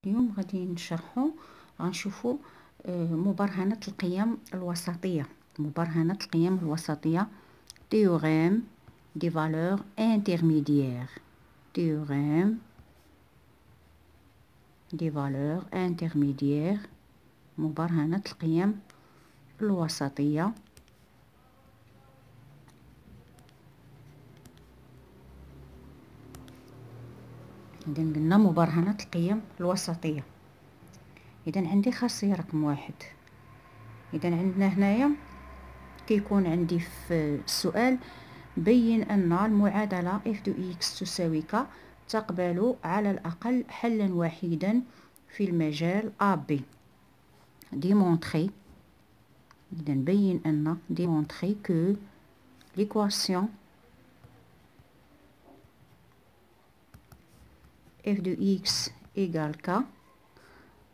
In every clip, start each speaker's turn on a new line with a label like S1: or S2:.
S1: اليوم غادي نشرحو غنشوفو مبرهنة القيم الوسطية. مبرهنة القيم الوسطية théorème des valeurs intermédiaires. théorème des valeurs intermédiaires. مبرهنة القيم الوسطية. إذا قلنا مبرهنة القيم الوسطية. إذا عندي خاصية رقم 1. إذا عندنا هنايا كيكون عندي في السؤال بين أن المعادلة f de x تساوي k تقبل على الأقل حلا وحيدا في المجال AB. démontrer. إذا بين أن démontrer que l'équation f de x égale k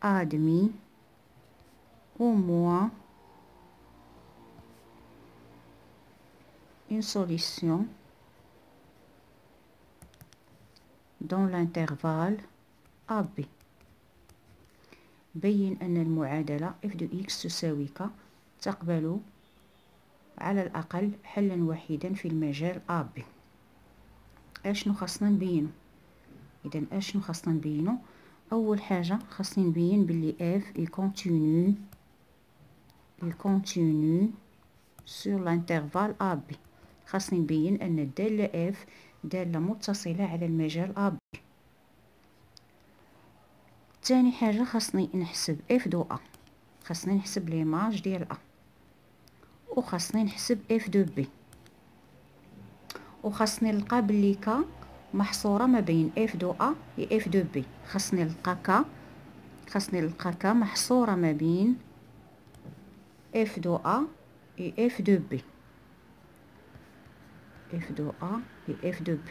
S1: admet au moins une solution dans l'intervalle AB. بين أن المعادلة f de x تساوي k تقبل على الأقل حلا وحيدا في المجال AB. أشنو خاصنا نبينو؟ إذا أشنو خاصنا نبينو؟ أول حاجة خاصني نبين بلي f est continue sur l'intervalle AB. خاصني نبين أن الدالة f دالة متصلة على المجال AB. تاني حاجة خاصني نحسب f دو a. خاصني نحسب ليماج ديال a، وخاصني نحسب f دو b، وخاصني نلقى بلي k محصورة ما بين f دو a و f دو b. خاصني نلقى k محصورة ما بين f دو a و f دو b. f دو a و f دو b.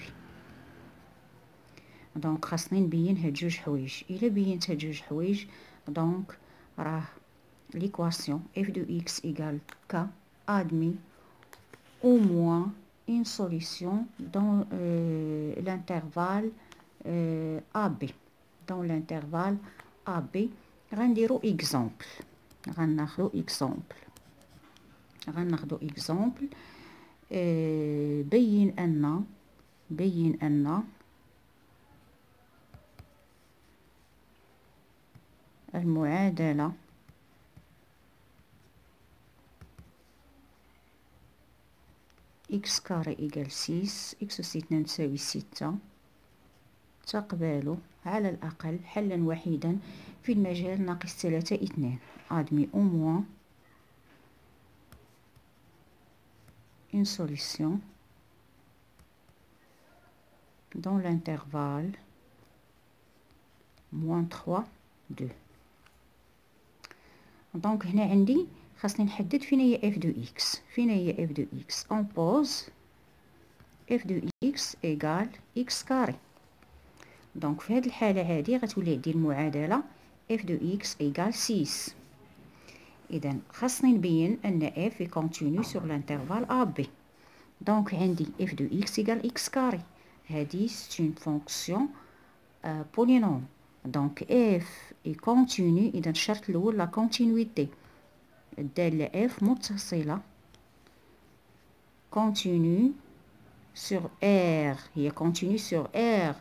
S1: دونك خاصني نبين هاد جوج حوايج. الا بينت هاد جوج حوايج دونك راه l'équation f de x égale k admet au moins une solution dans l'intervalle AB. dans l'intervalle AB غنديرو exemple. غناخدو exemple. بين أن المعادلة x كاري إيجال 6 x أس 2 تساوي 6 تقبل على الأقل حلا وحيدا في المجال ناقص 3 2. admet au moins une solution dans l'intervalle -3 2. دونك هنا عندي خاصني نحدد فين هي f دو x. فين هي f دو x؟ on pose f دو x égale x كاري. دونك في هذه الحالة هذه غتولي عندي المعادلة f دو x égale 6. إذا خاصني نبين أن f est continue sur l'intervalle AB. دونك عندي f دو x égale x كاري. هذه c'est une fonction polynôme. دونك f est continue. إذا الشرط الأول لا continuité. الدالة f متصلة continue sur R. هي continue sur R.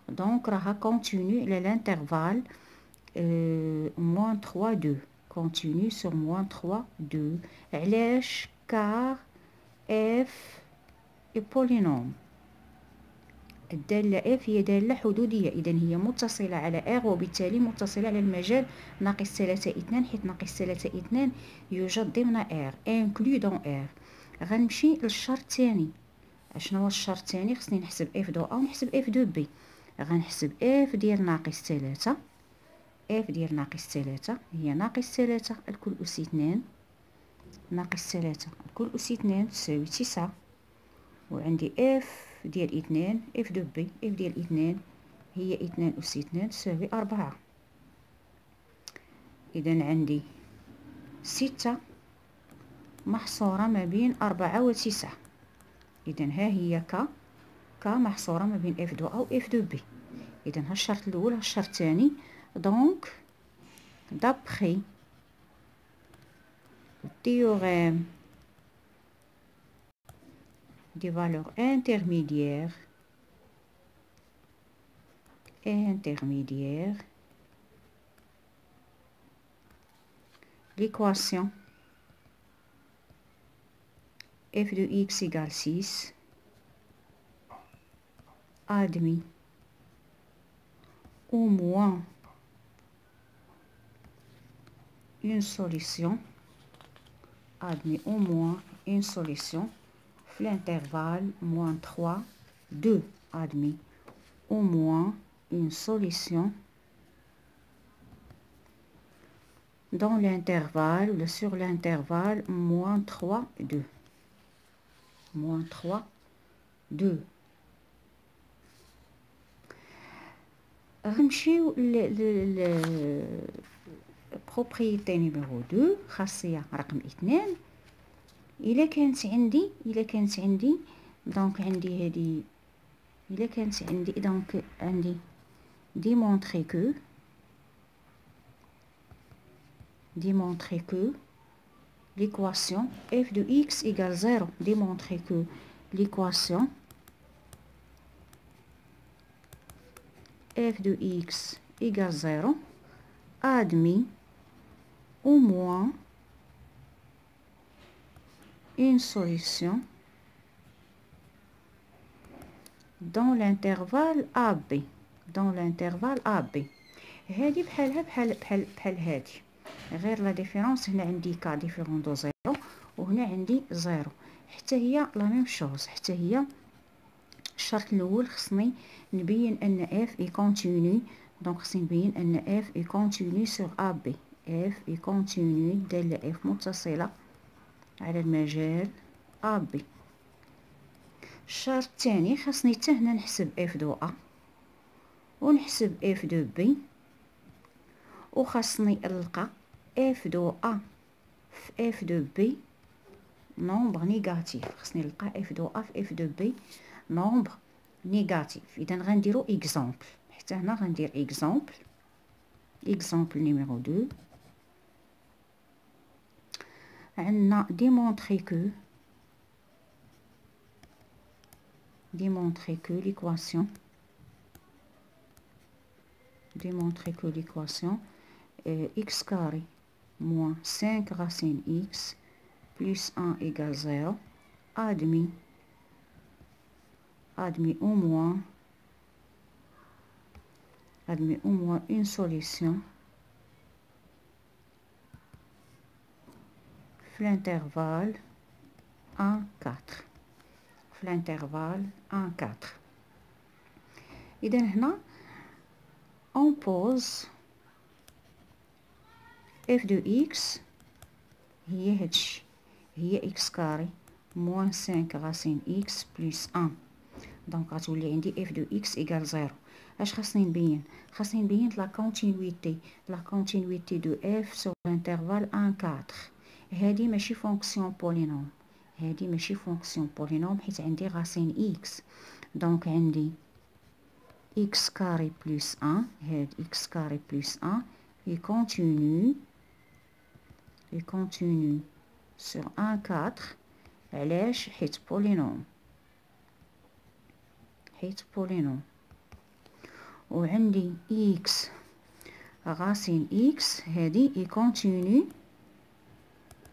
S1: دونك راها continue على l'intervalle -3 2. continue sur -3 2. علاش؟ car f est polynôme. الدالة f هي دالة حدودية. إذا هي متصلة على R وبالتالي متصلة على المجال ناقص 3 2، حيث ناقص 3 2 يوجد ضمن R inclus dans R. غنمشي للشرط الثاني. اشنو هو الشرط الثاني؟ خصني نحسب f دو a ونحسب f دو b. غنحسب f ديال ناقص 3. f ديال ناقص 3 هي ناقص 3 الكل أس 2 ناقص 3 الكل أس 2 تساوي 9. وعندي f ديال 2 f دو b. f ديال 2 هي 2 أس 2 تساوي 4. إذا عندي 6 محصورة ما بين 4 و 9. إذا ها هي ك محصورة ما بين f دو a و f دو b. إذا ها الشرط الأول ها الشرط الثاني Donc, d'après le théorème des valeurs intermédiaires, l'équation f de x égale 6 admis au moins une solution, admis au moins une solution, l'intervalle moins 3, 2, admis au moins une solution dans l'intervalle, sur l'intervalle moins 3, 2. Moins 3, 2. غنمشيو propriété numéro 2 خاصية رقم 2. إلا كانت عندي دونك عندي هذه، إلا كانت عندي دونك عندي démontrer que l'équation f de x égale 0, démontrer que l'équation f de x égale 0 admis au moins une solution dans l'intervalle AB. هذه بحال هذه، غير لا ديفيرونس هنا عندي كا ديفيرون دو 0 وهنا عندي 0، حتى هي لا ميم شوز، حتى هي الشرط الاول خصني نبين ان اف اي كونتينيو، دونك خصني نبين ان اف اي كونتينيو سور ا بي، اف اي كونتينيو الداله اف متصله على المجال ا بي. الشرط الثاني خصني حتى هنا نحسب اف دو ا ونحسب اف دو بي، وخاصني نلقى اف دو ا في اف دو بي نومبر نيجاتيف، خصني نلقى اف دو ا في اف دو بي نومبر نيجاتيف. اذا غنديرو اكزامبل، حتى هنا غندير اكزامبل نيميرو 2. عندنا démontrer que l'équation x carré moins 5 racine x plus 1 égale 0 admis au moins une solution l'intervalle 1, 4. l'intervalle 1, 4. إذا هنا on pose f de x هي هادشي، هي x كاري moins 5 racine x plus 1، دونك غتولي عندي f de x égale 0. اش خاصني نبين؟ خاصني نبين لا كونتينيويتي دو f sur l'intervalle 1, 4. هادي ماشي فونكسيون بولينوم، حيت عندي راسين x، دونك عندي x كاري بلس 1، هاد x كاري بلس 1 يكونتينيو سور 1, 4. علاش؟ حيت بولينوم، وعندي x راسين x هادي يكونتينيو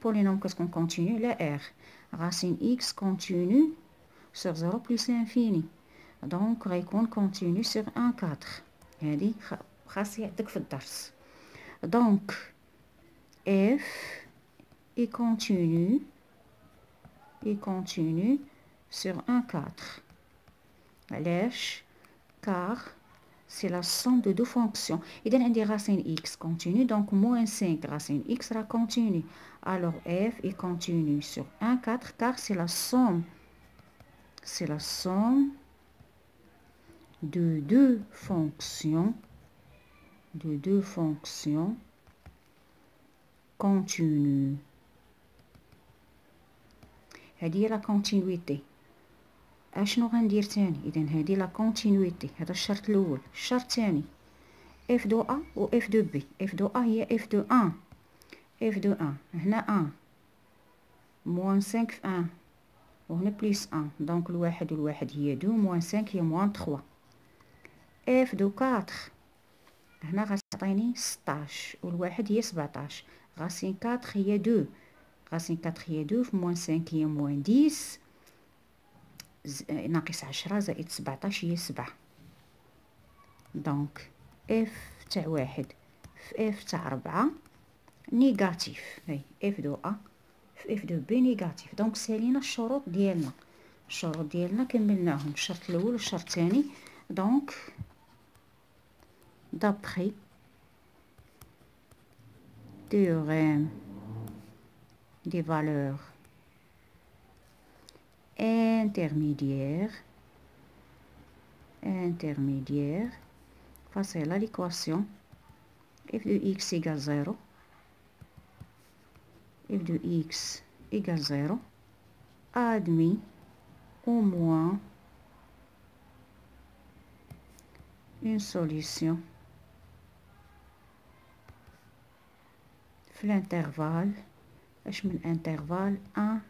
S1: بولينوم كتكون كونتينيو لا r racine x continue sur 0 plus l'infini، donc غيكون continue sur 1, 4. هذه خاص يعطيك في الدرس. donc f est continue sur 1, 4. علاش؟ car c'est la somme de deux fonctions. إذا عندي racine x continue، donc moins 5 racine x sera continue. Alors f est continue sur 1, 4 car c'est la somme de deux fonctions continues. هذه هي la continuité. اشنو غندير تاني؟ اذا هذه لا كونتينيويتي، هذا الشرط الاول. الشرط الثاني اف دو ا و اف دو بي. اف دو ا هي اف دو 1. اف دو 1 هنا 1 موان 5 في 1 وهنا بليس 1، دونك الواحد والواحد هي 2 موان 5 هي موان 3. اف دو 4 هنا غتعطيني 16 والواحد هي 17. غاسين 4 هي 2، غاسين 4 هي 2 في موان 5 هي موان 10 ناقص 10 زائد 17 هي 7. دونك اف تاع واحد في اف تاع 4 نيجاتيف. هاي اف دو ا في اف دو بي نيجاتيف. دونك سالينا الشروط ديالنا. الشروط ديالنا كملناهم، الشرط الاول والشرط الثاني. دونك d'après théorème des valeurs intermédiaires face à l'équation f de x égale 0, f de x égale 0, admis au moins une solution في الانترفال اش من انترفال 1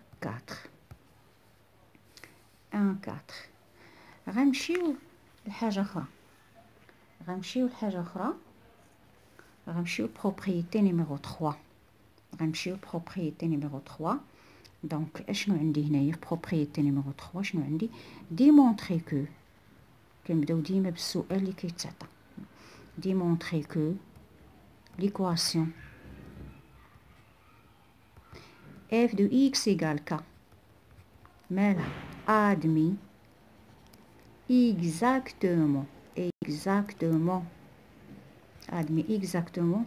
S1: 4. غنمشيو لحاجه اخرى، غنمشيو لبروبريتي نيميرو 3. غنمشيو لبروبريتي نيميرو 3. دونك اشنو عندي هنايا في بروبريتي نيميرو 3؟ شنو عندي؟ ديمونطري كو، كنبداو ديما بالسؤال اللي كيتعطى. ديمونطري كو ليكواسيون f de x égale k مالها admis exactement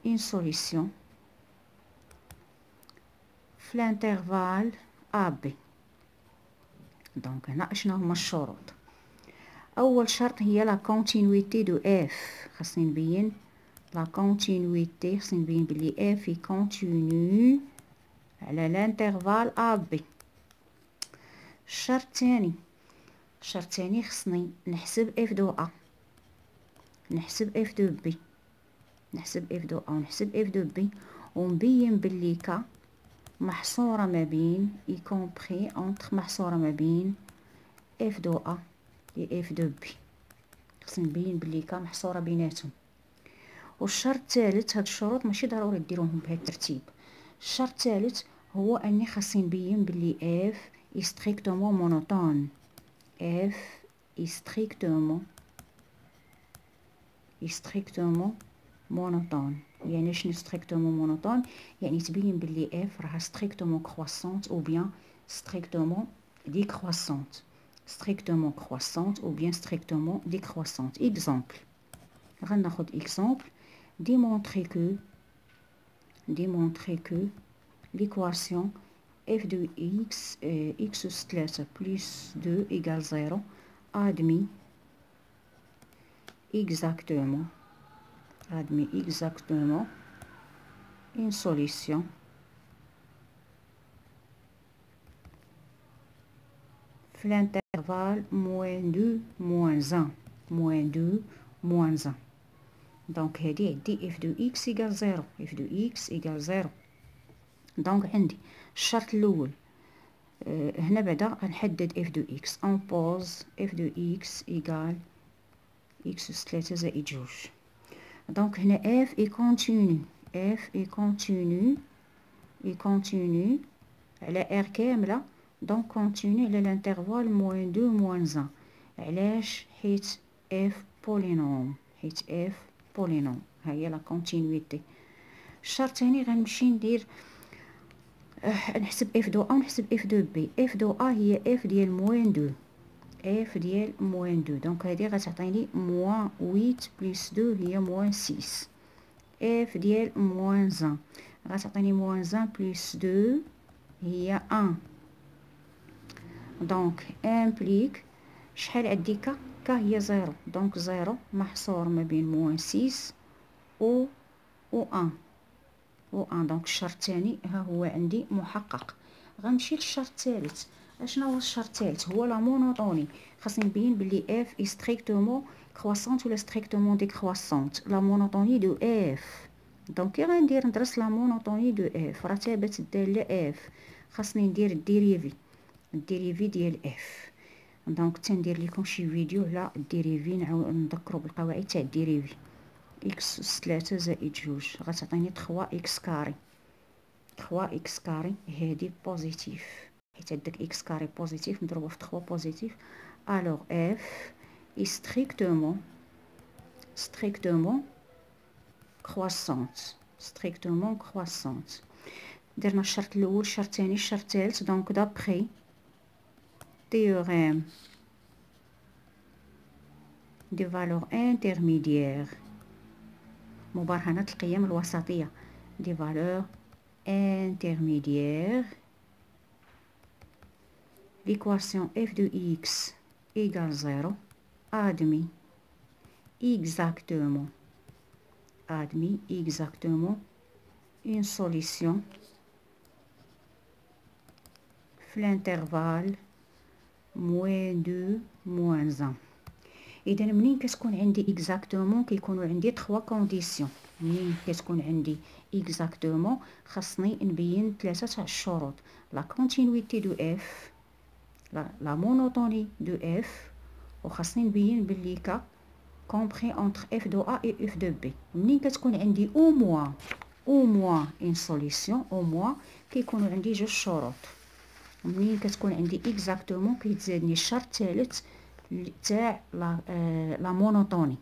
S1: une solution في الانترفال AB. دونك هنا اشنو هما الشروط؟ اول شرط هي لا كونتينيتي دو اف. خاصني نبين لا كونتينيتي، خاصني نبين بلي اف كونتينيو على الانترفال AB. الشرط الثاني خصني نحسب اف دو ا، نحسب اف دو بي، نحسب اف دو ا ونحسب اف دو بي، ونبين بلي ك محصورة ما بين y compris entre، محصورة ما بين اف دو ا و اف دو بي. خصني نبين بلي ك محصورة بيناتهم. والشرط الثالث، هاد الشروط ماشي ضروري ديروهم بهذا الترتيب. الشرط الثالث هو اني خاصني نبين بلي اف est strictement monotone. f est strictement monotone. يعني شنو strictement monotone؟ يعني تبين بلي f راها strictement croissante ou bien strictement décroissante. strictement croissante ou bien strictement décroissante. Exemple. غناخد exemple. Démontrer que l'équation f de x x3 plus 2 égale 0 admis exactement une solution في l'intervalle -2 -1. دونك هادي عندي f de x égale 0. f de x égale 0. دونك عندي الشرط الاول هنا بعدا غنحدد f de x. on pose f de x égale x3 زائد 2. دونك هنا f est continu على r كاملة. دونك continu على الانترفال -2 -1. علاش؟ حيت f بولينوم، ها هي لا كونتينيتي. الشرط الثاني غنمشي ندير نحسب اف دو ا ونحسب اف دو بي. اف دو ا هي اف ديال موان 2. دونك هادي غتعطيني موان 8 بلس 2 هي موان 6. اف ديال موان 1 غتعطيني موان 1 بلس 2 هي 1. دونك امبليك شحال عندي ك هي 0. دونك 0 محصور ما بين موان 6 و 1. دونك الشرط الثاني ها هو عندي محقق. غنمشي للشرط الثالث. اشنا هو الشرط الثالث؟ هو لا مونوطوني. خاصني نبين بلي اف ستريكتومون croissante ولا strictement décroissante. La monotonie de f. دونك كي غندير ندرس لا مونوطوني دو اف، راه تابت الداله اف، خاصني ندير الديريفي ديال اف. دونك تندير لكم شي فيديو على الديريفي، نذكروا بالقواعد تاع الديريفي. اكس 3 زائد 2 غتعطيني 3 اكس كاري. 3 اكس كاري هادي بوزيتيف، حيت هداك اكس كاري بوزيتيف مضروبه في 3 بوزيتيف. الوغ اف est strictement croissante. درنا الشرط الاول، الشرط الثاني، الشرط الثالث. دونك دابخي théorème des valeurs intermédiaires، مبرهنة القيم الوسطية، des valeurs intermédiaires، l'équation f de x égale 0 admis exactement une solution في l'intervalle -2 -1. اذا منين كتكون عندي اكزاكتومون كيكونوا عندي 3 كونديسيون. منين كتكون عندي اكزاكتومون خاصني نبين 3 تاع الشروط: لا كونتينيتي دو اف، لا مونوتوني دو اف، وخاصني نبين بلي كا كومبري انتر اف دو ا اي اف دو بي. منين كتكون عندي او موان اون سوليسيون، او موان كيكونوا عندي جوج شروط. منين كتكون عندي اكزاكتومون كيتزادني الشرط الثالث تاع لا مونوتوني.